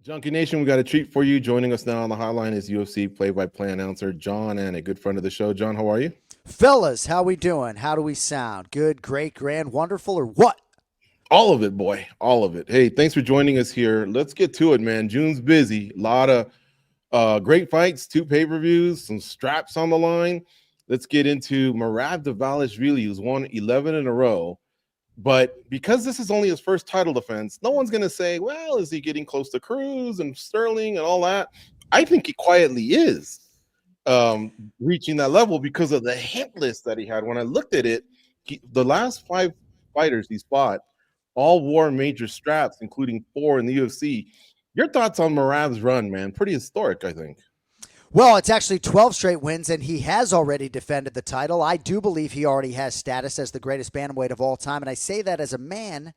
Junkie Nation, we got a treat for you. Joining us now on the hotline is UFC play-by-play announcer Jon Anik, a good friend of the show. Jon, how are you? Fellas, how we doing? How do we sound? Good, great, grand, wonderful, or what? All of it, boy. All of it. Hey, thanks for joining us here. Let's get to it, man. June's busy. A lot of great fights, 2 pay-per-views, some straps on the line. Let's get into Merab Dvalishvili, who's won 11 in a row. But because this is only his first title defense, no one's going to say, well, is he getting close to Cruz and Sterling and all that? I think he quietly is reaching that level because of the hit list that he had. When I looked at it, the last 5 fighters he's fought all wore major straps, including 4 in the UFC. Your thoughts on Merab's run, man? Pretty historic, I think. Well, it's actually 12 straight wins, and he has already defended the title. I do believe he already has status as the greatest bantamweight of all time, and I say that as a man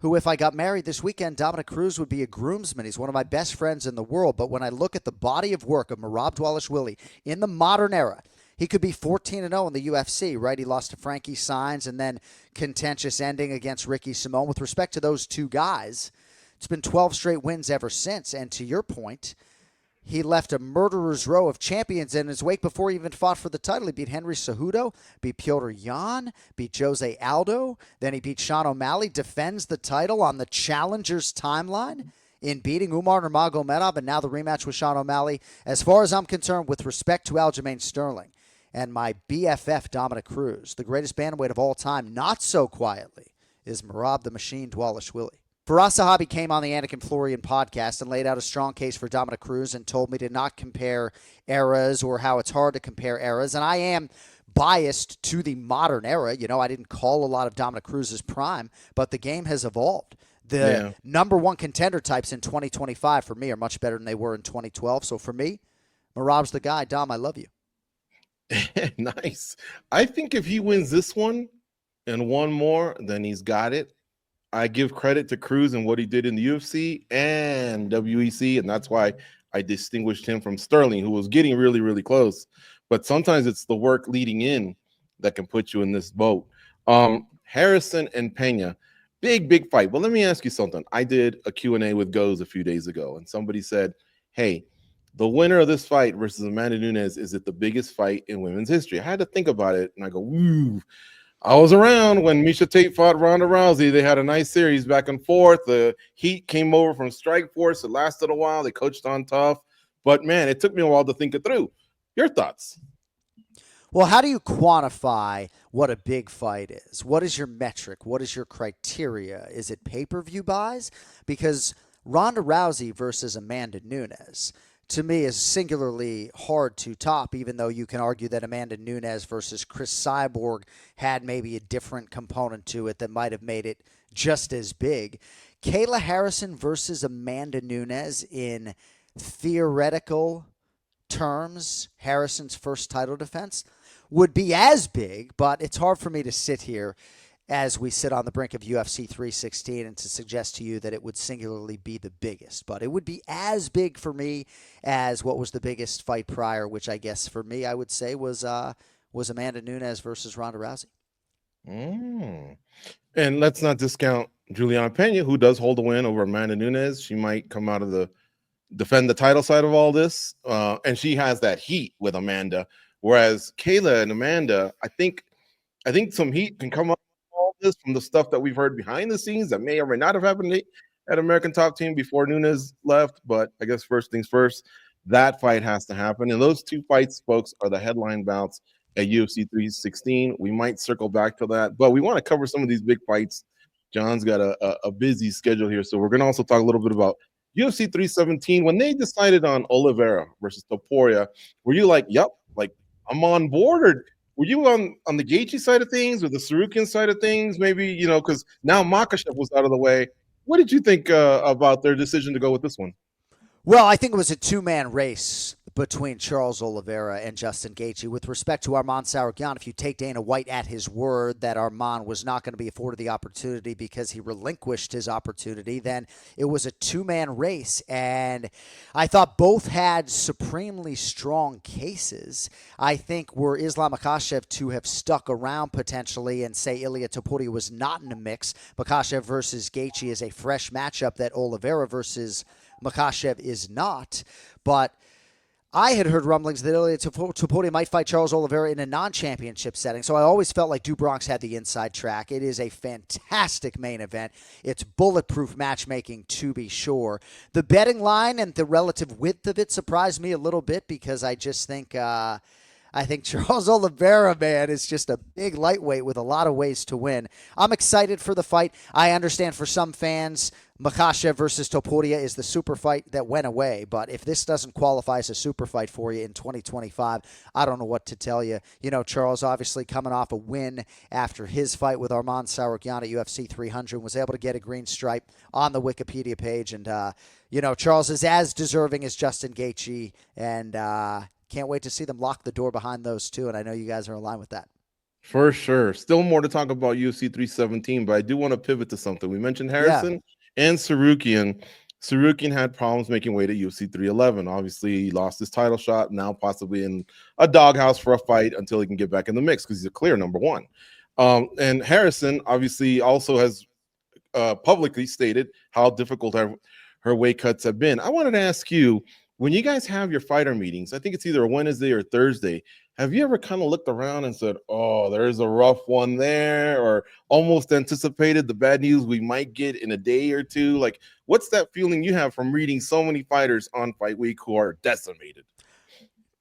who, if I got married this weekend, Dominic Cruz would be a groomsman. He's one of my best friends in the world, but when I look at the body of work of Merab Dvalishvili in the modern era, he could be 14-0 in the UFC, right? He lost to Frankie Saenz and then contentious ending against Ricky Simon. With respect to those two guys, it's been 12 straight wins ever since, and to your point, he left a murderer's row of champions in his wake before he even fought for the title. He beat Henry Cejudo, beat Petr Yan, beat Jose Aldo. Then he beat Sean O'Malley, defends the title on the challenger's timeline in beating Umar Nurmagomedov, and now the rematch with Sean O'Malley. As far as I'm concerned, with respect to Aljamain Sterling and my BFF Dominic Cruz, the greatest bantamweight of all time, not so quietly, is Merab the Machine Dvalishvili. Firas Zahabi came on the Anik and Florian podcast and laid out a strong case for Dominic Cruz and told me to not compare eras or how it's hard to compare eras. And I am biased to the modern era. You know, I didn't call a lot of Dominic Cruz's prime, but the game has evolved. The number one contender types in 2025 for me are much better than they were in 2012. So for me, Merab's the guy. Dom, I love you. Nice. I think if he wins this one and one more, then he's got it. I give credit to Cruz and what he did in the UFC and WEC, and that's why I distinguished him from Sterling, who was getting really, really close. But sometimes it's the work leading in that can put you in this boat. Harrison and Pena, big fight. But let me ask you something. I did a Q&A with Goes a few days ago, and somebody said, hey, the winner of this fight versus Amanda Nunes, is it the biggest fight in women's history? I had to think about it, and I go, woo. I was around when Miesha Tate fought Ronda Rousey. They had a nice series back and forth. The heat came over from Strikeforce. It lasted a while. They coached on tough. But, man, it took me a while to think it through. Your thoughts? Well, how do you quantify what a big fight is? What is your metric? What is your criteria? Is it pay-per-view buys? Because Ronda Rousey versus Amanda Nunes, to me, is singularly hard to top, even though you can argue that Amanda Nunes versus Chris Cyborg had maybe a different component to it that might have made it just as big. Kayla Harrison versus Amanda Nunes, in theoretical terms, Harrison's first title defense, would be as big, but it's hard for me to sit here as we sit on the brink of UFC 316 and to suggest to you that it would singularly be the biggest. But it would be as big for me as what was the biggest fight prior, which I guess for me I would say was Amanda Nunes versus Ronda Rousey. And let's not discount Juliana Pena, who does hold a win over Amanda Nunes. She might come out of the defend the title side of all this, and she has that heat with Amanda. Whereas Kayla and Amanda, I think some heat can come up all this from the stuff that we've heard behind the scenes that may or may not have happened at American Top Team before Nunes left. But I guess first things first, that fight has to happen. And those 2 fights, folks, are the headline bouts at UFC 316. We might circle back to that, but we want to cover some of these big fights. John's got a busy schedule here, so we're going to also talk a little bit about UFC 317. When they decided on Oliveira versus Topuria, were you like, yep, like I'm on board, or were you on the Gaethje side of things or the Sarukian side of things? Maybe, because now Makhachev was out of the way. What did you think about their decision to go with this one? Well, I think it was a 2-man race between Charles Oliveira and Justin Gaethje. With respect to Arman Tsarukyan, if you take Dana White at his word that Arman was not going to be afforded the opportunity because he relinquished his opportunity, then it was a 2-man race. And I thought both had supremely strong cases. I think were Islam Makhachev to have stuck around potentially and say Ilia Topuria was not in the mix, Makhachev versus Gaethje is a fresh matchup that Oliveira versus Makhachev is not. But I had heard rumblings that Ilia Topuria might fight Charles Oliveira in a non-championship setting, so I always felt like Bronx had the inside track. It is a fantastic main event. It's bulletproof matchmaking, to be sure. The betting line and the relative width of it surprised me a little bit because I just think Charles Oliveira, man, is just a big lightweight with a lot of ways to win. I'm excited for the fight. I understand for some fans, Makhachev versus Topuria is the super fight that went away. But if this doesn't qualify as a super fight for you in 2025, I don't know what to tell you. You know, Charles obviously coming off a win after his fight with Arman Tsarukyan at UFC 300 was able to get a green stripe on the Wikipedia page. And, Charles is as deserving as Justin Gaethje. And, can't wait to see them lock the door behind those two, and I know you guys are in line with that. For sure. Still more to talk about UFC 317, but I do want to pivot to something. We mentioned Harrison and Tsarukyan. Tsarukyan had problems making weight at UFC 311. Obviously, he lost his title shot, now possibly in a doghouse for a fight until he can get back in the mix because he's a clear number one. And Harrison obviously also has publicly stated how difficult her weight cuts have been. I wanted to ask you, when you guys have your fighter meetings, I think it's either Wednesday or Thursday, have you ever kind of looked around and said, oh, there's a rough one there, or almost anticipated the bad news we might get in a day or two? Like, what's that feeling you have from reading so many fighters on Fight Week who are decimated?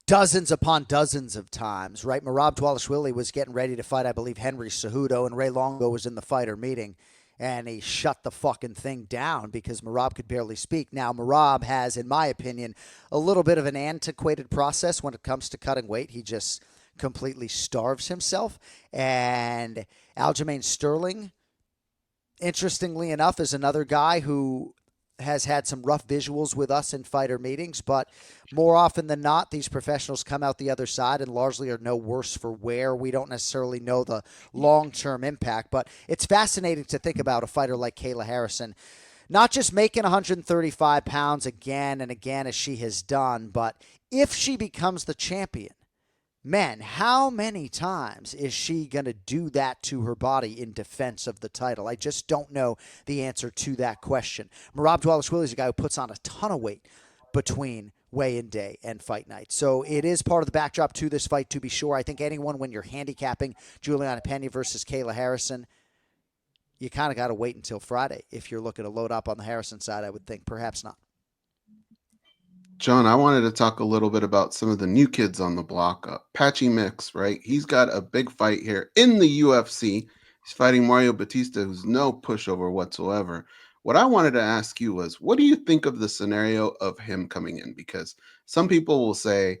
Dozens upon dozens of times, right? Merab Dvalishvili was getting ready to fight, I believe, Henry Cejudo, and Ray Longo was in the fighter meeting. And he shut the fucking thing down because Merab could barely speak. Now, Merab has, in my opinion, a little bit of an antiquated process when it comes to cutting weight. He just completely starves himself. And Aljamain Sterling, interestingly enough, is another guy who has had some rough visuals with us in fighter meetings, but more often than not, these professionals come out the other side and largely are no worse for wear. We don't necessarily know the long-term impact, but it's fascinating to think about a fighter like Kayla Harrison, not just making 135 pounds again and again as she has done, but if she becomes the champion, man, how many times is she going to do that to her body in defense of the title? I just don't know the answer to that question. Merab Dvalishvili is a guy who puts on a ton of weight between weigh-in day and fight night. So it is part of the backdrop to this fight, to be sure. I think anyone, when you're handicapping Juliana Pena versus Kayla Harrison, you kind of got to wait until Friday. If you're looking to load up on the Harrison side, I would think perhaps not. John, I wanted to talk a little bit about some of the new kids on the block. Patchy Mix, right? He's got a big fight here in the UFC. He's fighting Mario Batista, who's no pushover whatsoever. What I wanted to ask you was, what do you think of the scenario of him coming in? Because some people will say,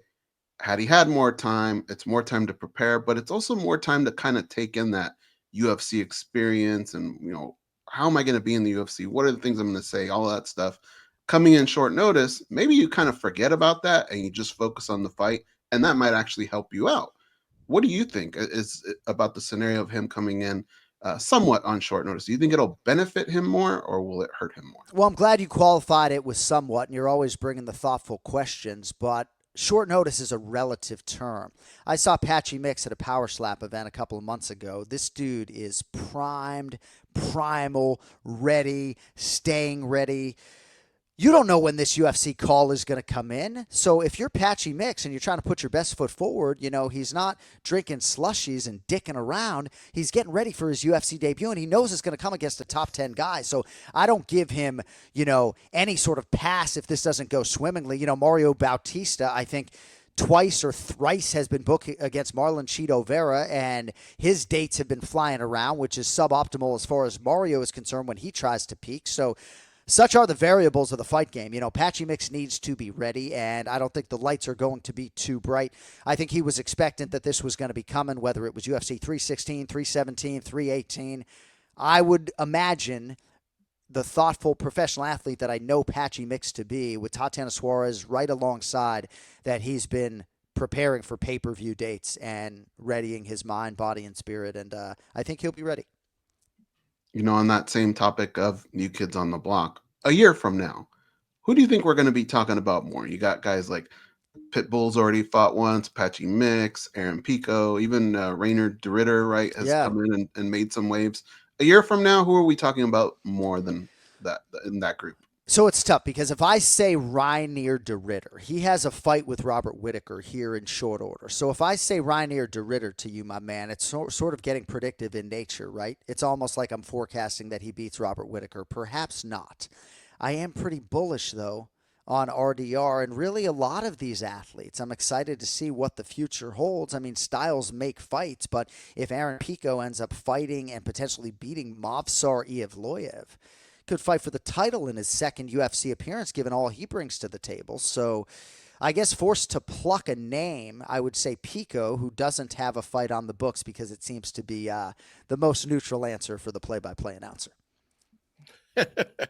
had he had more time, it's more time to prepare, but it's also more time to kind of take in that UFC experience and, how am I going to be in the UFC? What are the things I'm going to say? All that stuff. Coming in short notice, maybe you kind of forget about that and you just focus on the fight, and that might actually help you out. What do you think is about the scenario of him coming in somewhat on short notice? Do you think it'll benefit him more or will it hurt him more? Well, I'm glad you qualified it with somewhat, and you're always bringing the thoughtful questions, but short notice is a relative term. I saw Patchy Mix at a Power Slap event a couple of months ago. This dude is primed, primal, ready, staying ready. You don't know when this UFC call is going to come in. So if you're Patchy Mix and you're trying to put your best foot forward, he's not drinking slushies and dicking around. He's getting ready for his UFC debut, and he knows it's going to come against a top 10 guy. So I don't give him, any sort of pass if this doesn't go swimmingly. Mario Bautista, I think, twice or thrice has been booked against Marlon Cheeto Vera, and his dates have been flying around, which is suboptimal as far as Mario is concerned when he tries to peak. So such are the variables of the fight game. Patchy Mix needs to be ready, and I don't think the lights are going to be too bright. I think he was expectant that this was going to be coming, whether it was UFC 316, 317, 318. I would imagine the thoughtful professional athlete that I know Patchy Mix to be, with Tatiana Suarez right alongside, that he's been preparing for pay-per-view dates and readying his mind, body, and spirit, and I think he'll be ready. On that same topic of new kids on the block, a year from now, who do you think we're going to be talking about more? You got guys like Pitbull's already fought once, Patchy Mix, Aaron Pico, even Rainer de Ritter, right, has come in and made some waves. A year from now, who are we talking about more than that in that group? So it's tough because if I say Reinier de Ridder, he has a fight with Robert Whittaker here in short order. So if I say Reinier de Ridder to you, my man, it's sort of getting predictive in nature, right? It's almost like I'm forecasting that he beats Robert Whittaker. Perhaps not. I am pretty bullish, though, on RDR and really a lot of these athletes. I'm excited to see what the future holds. I mean, styles make fights, but if Aaron Pico ends up fighting and potentially beating Movsar Evloev, could fight for the title in his second UFC appearance, given all he brings to the table. So I guess forced to pluck a name, I would say Pico, who doesn't have a fight on the books because it seems to be the most neutral answer for the play-by-play announcer.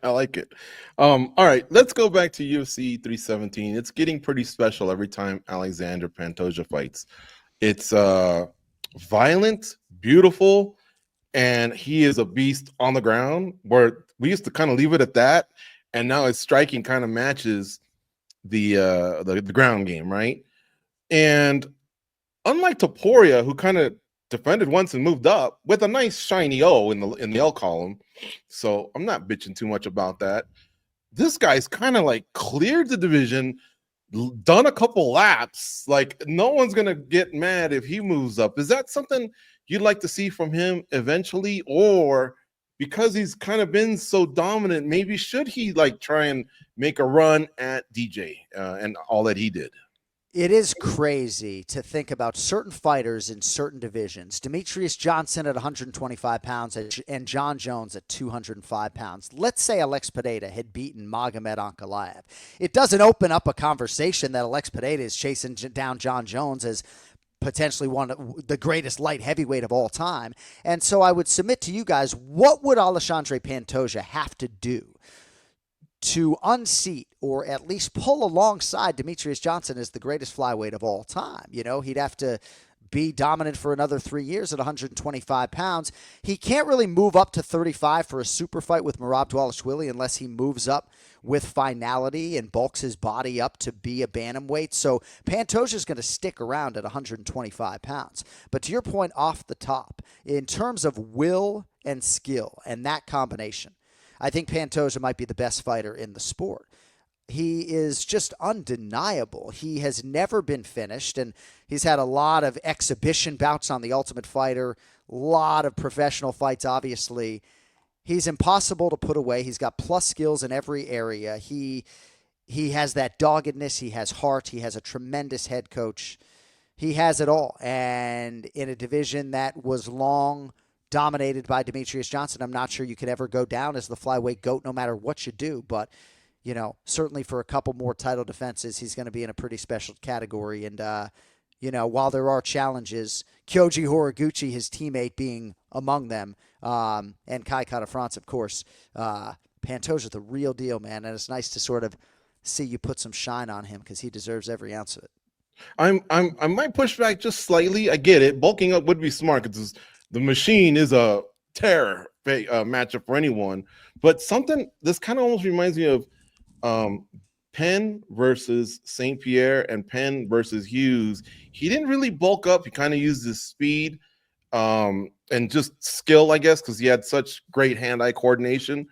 I like it. All right, let's go back to UFC 317. It's getting pretty special every time Alexander Pantoja fights. It's violent, beautiful, and he is a beast on the ground, where we used to kind of leave it at that, and now his striking kind of matches the ground game, right? And unlike Topuria, who kind of defended once and moved up with a nice shiny O in the L column, so I'm not bitching too much about that. This guy's kind of like cleared the division, done a couple laps. Like, no one's gonna get mad if he moves up. Is that something you'd like to see from him eventually, or because he's kind of been so dominant, maybe should he like try and make a run at DJ and all that he did? It is crazy to think about certain fighters in certain divisions. Demetrius Johnson at 125 pounds and Jon Jones at 205 pounds. Let's say Alex Pereira had beaten Magomed Ankalaev. It doesn't open up a conversation that Alex Pereira is chasing down Jon Jones as potentially one of the greatest light heavyweight of all time. And so I would submit to you guys, what would Alexandre Pantoja have to do to unseat or at least pull alongside Demetrius Johnson as the greatest flyweight of all time? You know, he'd have to be dominant for another 3 years at 125 pounds. He can't really move up to 35 for a super fight with Merab Dvalishvili unless he moves up with finality and bulks his body up to be a bantamweight. So Pantoja's going to stick around at 125 pounds. But to your point off the top, in terms of will and skill and that combination, I think Pantoja might be the best fighter in the sport. He is just undeniable. He has never been finished, and he's had a lot of exhibition bouts on The Ultimate Fighter, a lot of professional fights, obviously. He's impossible to put away. He's got plus skills in every area. He has that doggedness. He has heart. He has a tremendous head coach. He has it all. And in a division that was long dominated by Demetrius Johnson, I'm not sure you could ever go down as the flyweight GOAT no matter what you do. But, you know, certainly for a couple more title defenses, he's going to be in a pretty special category. And, you know, while there are challenges, Kyoji Horiguchi, his teammate, being among them, and Kai Kara-France, of course, Pantoja's the real deal, man. And it's nice to sort of see you put some shine on him because he deserves every ounce of it. I might push back just slightly. I get it. Bulking up would be smart because the machine is a terror matchup for anyone. But something, this kind of almost reminds me of Penn versus St. Pierre and Penn versus Hughes. He didn't really bulk up. He kind of used his speed and just skill, I guess, because he had such great hand-eye coordination.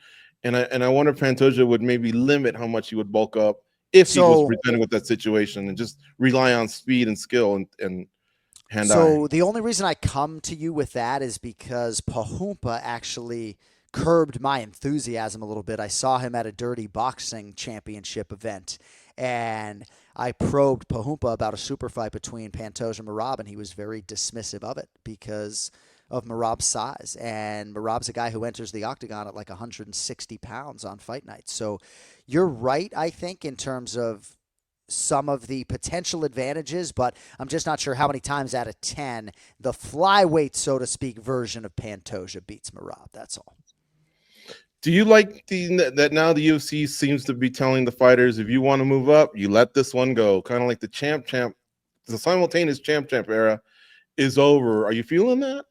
And I wonder if Pantoja would maybe limit how much he would bulk up if he was presented with that situation and just rely on speed and skill and hand-eye. So the only reason I come to you with that is because Pahumpa actually curbed my enthusiasm a little bit. I saw him at a Dirty Boxing Championship event, and I probed Pahumpa about a super fight between Pantoja and Merab, and he was very dismissive of it because of Merab's size. And Merab's a guy who enters the octagon at like 160 pounds on fight night. So you're right, I think, in terms of some of the potential advantages, but I'm just not sure how many times out of 10 the flyweight, so to speak, version of Pantoja beats Merab. That's all. Do you like that now the UFC seems to be telling the fighters, if you want to move up, you let this one go? Kind of like the simultaneous champ era is over. Are you feeling that?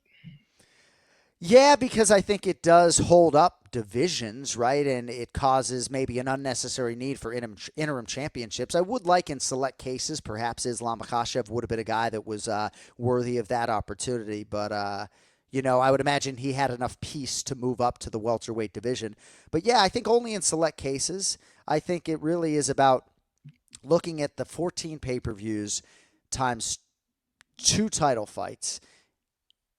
Yeah, because I think it does hold up divisions, right? And it causes maybe an unnecessary need for interim championships. I would like in select cases, perhaps Islam Makhachev would have been a guy that was worthy of that opportunity. But, I would imagine he had enough peace to move up to the welterweight division. But yeah, I think only in select cases. I think it really is about looking at the 14 pay-per-views times 2 title fights.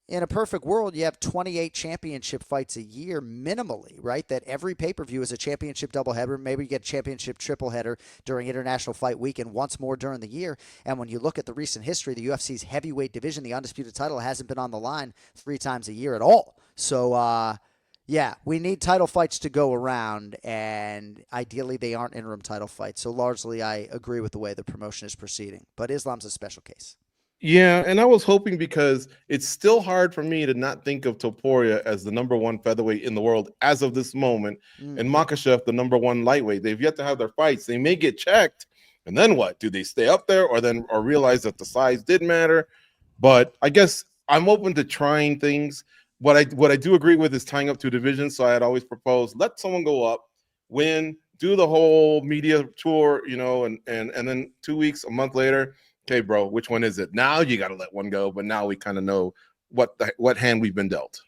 In a perfect world, you have 28 championship fights a year minimally, right? That every pay-per-view is a championship doubleheader. Maybe you get a championship tripleheader during International Fight Week and once more during the year. And when you look at the recent history, the UFC's heavyweight division, the undisputed title, hasn't been on the line 3 times a year at all. So, yeah, we need title fights to go around, and ideally they aren't interim title fights. So largely I agree with the way the promotion is proceeding. But Islam's a special case. Yeah, and I was hoping, because it's still hard for me to not think of Topuria as the number 1 featherweight in the world as of this moment, and Makhachev the number 1 lightweight. They've yet to have their fights. They may get checked, and then what? Do they stay up there, or realize that the size did matter? But I guess I'm open to trying things. What I do agree with is tying up 2 divisions. So I had always proposed, let someone go up, win, do the whole media tour, and then 2 weeks, a month later, okay, bro, which one is it? Now you got to let one go, but now we kind of know what hand we've been dealt.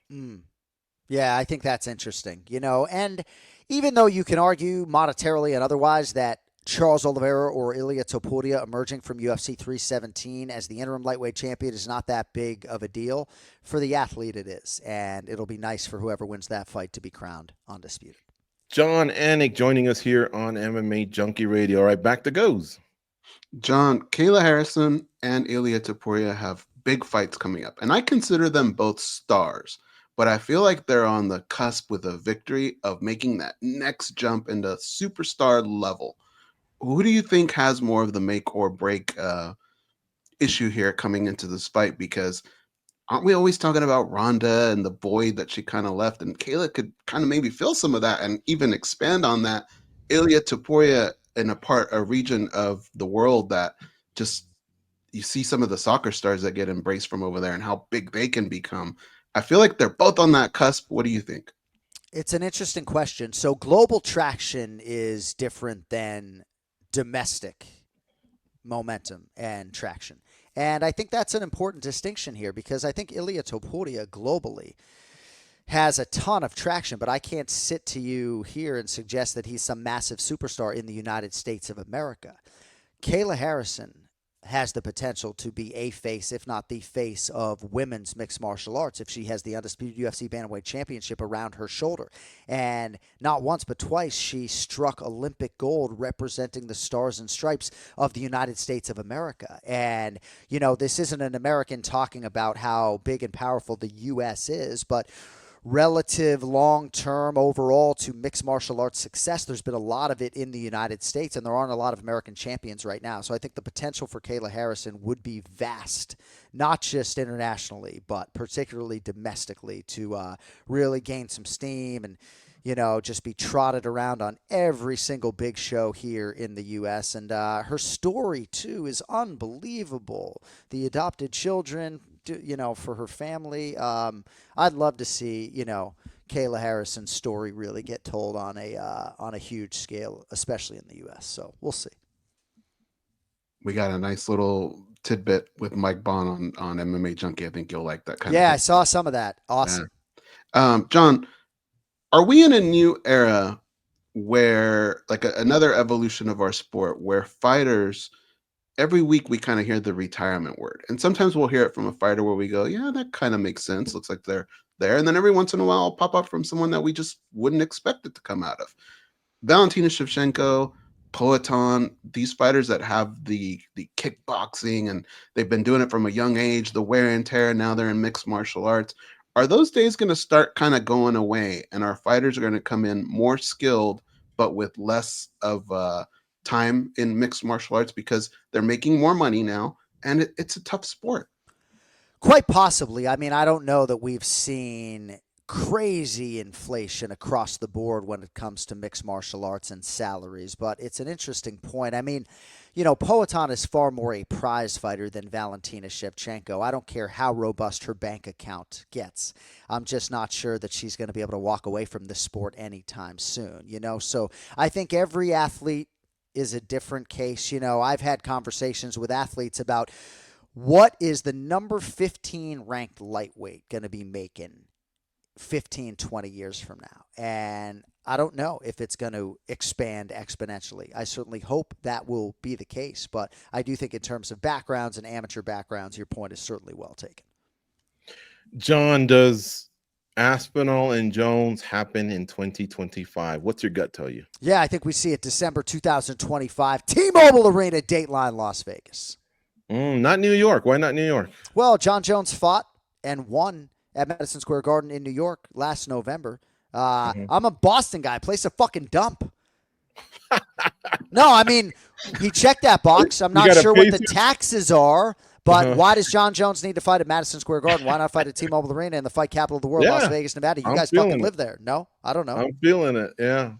Yeah, I think that's interesting. And even though you can argue monetarily and otherwise that Charles Oliveira or Ilia Topuria emerging from UFC 317 as the interim lightweight champion is not that big of a deal, for the athlete it is. And it'll be nice for whoever wins that fight to be crowned undisputed. Jon Anik joining us here on MMA Junkie Radio. All right, back to goes. John, Kayla Harrison and Ilia Topuria have big fights coming up, and I consider them both stars, but I feel like they're on the cusp with a victory of making that next jump into superstar level. Who do you think has more of the make or break issue here coming into this fight? Because aren't we always talking about Ronda and the void that she kind of left? And Kayla could kind of maybe fill some of that and even expand on that. Ilia Topuria in a region of the world that just, you see some of the soccer stars that get embraced from over there and how big they can become. I feel like they're both on that cusp. What do you think? It's an interesting question. So global traction is different than domestic momentum and traction. And I think that's an important distinction here, because I think Ilia Topuria globally has a ton of traction, but I can't sit to you here and suggest that he's some massive superstar in the United States of America. Kayla Harrison has the potential to be a face, if not the face, of women's mixed martial arts if she has the undisputed UFC Bantamweight Championship around her shoulder. And not once but twice she struck Olympic gold representing the stars and stripes of the United States of America. And, this isn't an American talking about how big and powerful the U.S. is, but relative long-term overall to mixed martial arts success, there's been a lot of it in the United States, and there aren't a lot of American champions right now. So I think the potential for Kayla Harrison would be vast, not just internationally, but particularly domestically, to really gain some steam and, just be trotted around on every single big show here in the U.S. And her story, too, is unbelievable. The adopted children, for her family. I'd love to see, Kayla Harrison's story really get told on a huge scale, especially in the U.S. So we'll see. We got a nice little tidbit with Mike Bond on MMA Junkie. I think you'll like that kind of thing. I saw some of that. Awesome. Yeah. John, are we in a new era where, like another evolution of our sport, where fighters, every week we kind of hear the retirement word, and sometimes we'll hear it from a fighter where we go, yeah, that kind of makes sense. Looks like they're there. And then every once in a while, it'll pop up from someone that we just wouldn't expect it to come out of. Valentina Shevchenko, Poatan, these fighters that have the kickboxing, and they've been doing it from a young age, the wear and tear, now they're in mixed martial arts. Are those days going to start kind of going away, and our fighters are going to come in more skilled, but with less of time in mixed martial arts because they're making more money now, and it's a tough sport? Quite possibly. I mean, I don't know that we've seen crazy inflation across the board when it comes to mixed martial arts and salaries, but it's an interesting point. I mean, Poatan is far more a prize fighter than Valentina Shevchenko. I don't care how robust her bank account gets. I'm just not sure that she's going to be able to walk away from this sport anytime soon, So I think every athlete is a different case. I've had conversations with athletes about What is the number 15 ranked lightweight going to be making 15, 20 years from now? And I don't know if it's going to expand exponentially. I certainly hope that will be the case, but I do think in terms of backgrounds and amateur backgrounds, your point is certainly well taken. John, does Aspinall and Jones happen in 2025? What's your gut tell you? Yeah, I think we see it December 2025, T-Mobile Arena, Dateline, Las Vegas. Not New York. Why not New York? Well, Jon Jones fought and won at Madison Square Garden in New York last November. I'm a Boston guy. Place a fucking dump. No, I mean, he checked that box. I'm not sure what the taxes are, but why does Jon Jones need to fight at Madison Square Garden? Why not fight at T-Mobile Arena in the fight capital of the world, Las Vegas, Nevada? You guys fucking live there. No, I don't know. I'm feeling it, yeah.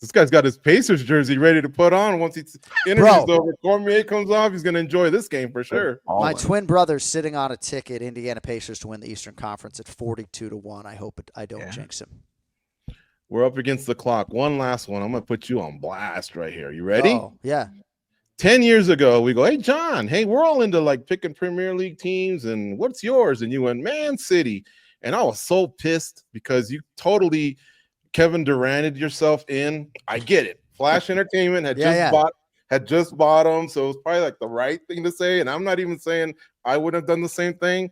This guy's got his Pacers jersey ready to put on once he's interview's over. Cormier comes off. He's going to enjoy this game for sure. My twin brother's sitting on a ticket, Indiana Pacers to win the Eastern Conference at 42-1. I hope I don't jinx him. We're up against the clock. One last one. I'm going to put you on blast right here. You ready? Oh, yeah. 10 years ago, we go, hey, John, hey, we're all into like picking Premier League teams, and what's yours? And you went, Man City. And I was so pissed because you totally Kevin Duranted yourself in. I get it. Flash Entertainment had just bought them, so it was probably like the right thing to say. And I'm not even saying I would have done the same thing.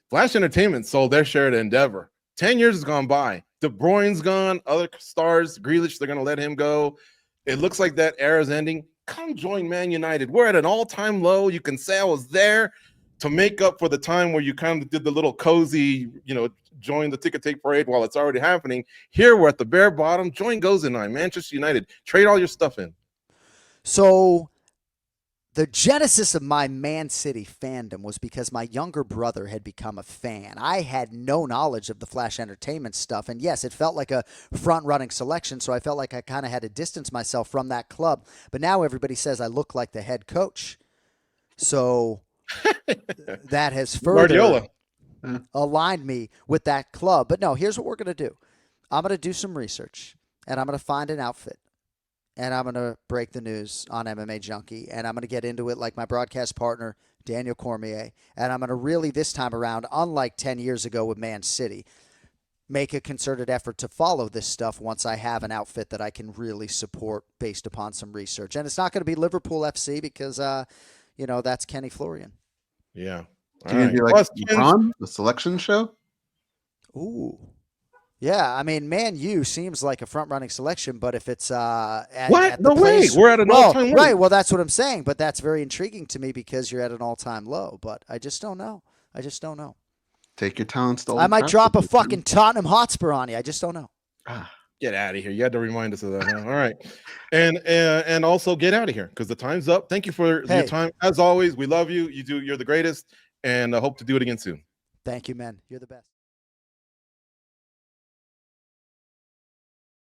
Flash Entertainment sold their share to Endeavor. 10 years has gone by. De Bruyne's gone. Other stars, Grealish, they're going to let him go. It looks like that era's ending. Come join Man United. We're at an all-time low. You can say I was there to make up for the time where you kind of did the little cozy, join the ticket take parade while it's already happening. Here we're at the bare bottom. Join goes in on Manchester United. Trade all your stuff in. So the genesis of my Man City fandom was because my younger brother had become a fan. I had no knowledge of the Flash Entertainment stuff. And yes, it felt like a front-running selection, so I felt like I kind of had to distance myself from that club. But now everybody says I look like the head coach. So that has further aligned me with that club. But no, here's what we're going to do. I'm going to do some research, and I'm going to find an outfit, and I'm going to break the news on MMA Junkie, and I'm going to get into it like my broadcast partner, Daniel Cormier, and I'm going to really, this time around, unlike 10 years ago with Man City, make a concerted effort to follow this stuff once I have an outfit that I can really support based upon some research. And it's not going to be Liverpool FC because, that's Kenny Florian. Yeah. Can you be like LeBron, the selection show? Ooh. Yeah, I mean, Man U seems like a front-running selection, but if it's at no way, we're at an all-time low. Right, well, that's what I'm saying, but that's very intriguing to me because you're at an all-time low, but I just don't know. Take your talents to Old I might Trafford, drop a fucking Tottenham Hotspur on you. I just don't know. Get out of here. You had to remind us of that. Huh? All right. And also get out of here because the time's up. Thank you for your time. As always, we love you. You're the greatest, and I hope to do it again soon. Thank you, man. You're the best.